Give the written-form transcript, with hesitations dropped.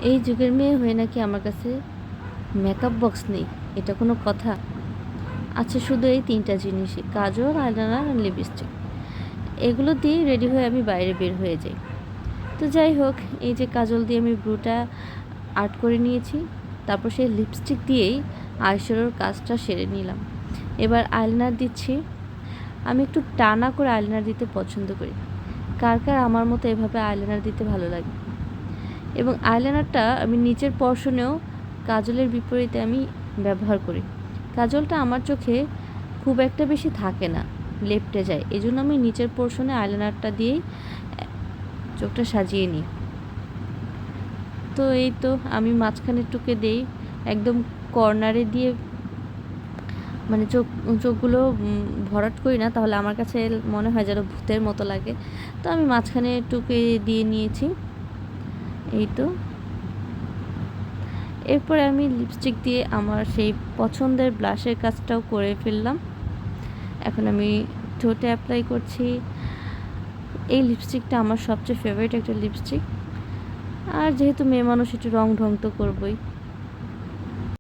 এই যুগের মেয়ে হয়ে নাকি আমার কাছে মেকআপ বক্স নেই, এটা কোনো কথা? আছে শুধু এই তিনটা জিনিসই, কাজল, আইলাইনার আর লিপস্টিক। এগুলো দিয়ে রেডি হয়ে আমি বাইরে বের হয়ে যাই। তো যাই হোক, এই যে কাজল দিয়ে আমি ব্রুটা আর্ট করে নিয়েছি, তারপর সেই লিপস্টিক দিয়েই আইশ্যাডোর কাজটা সেরে নিলাম। এবার আইলাইনার দিচ্ছি। আমি একটু টানা করে আইলাইনার দিতে পছন্দ করি। কার কার আমার মতো এভাবে আইলাইনার দিতে ভালো লাগে? এবং আইলাইনারটা আমি নিচের পর্শনেও কাজলের বিপরীতে আমি ব্যবহার করি। কাজলটা আমার চোখে খুব একটা বেশি থাকে না, লেপ্টে যায়, এই জন্য আমি নিচের পোর্শনে আইলাইনারটা দিয়েই চোখটা সাজিয়ে নিই। তো এই তো আমি মাঝখানের টুকে দেই, একদম কর্নারে দিয়ে, মানে চোখগুলো ভরাট করি না, তাহলে আমার কাছে মনে হয় যেন ভূতের মতো লাগে। তো আমি মাঝখানে টুকে দিয়ে নিয়েছি। এই তো এরপরে আমি লিপস্টিক দিয়ে আমার সেই পছন্দের ব্লাশের কাজটাও করে ফেললাম। এখন আমি ঠোঁটে অ্যাপ্লাই করছি। এই লিপস্টিকটা আমার সবচেয়ে ফেভারিট একটা লিপস্টিক। আর যেহেতু মেয়ে মানুষ, একটু রং ঢং তো করবই।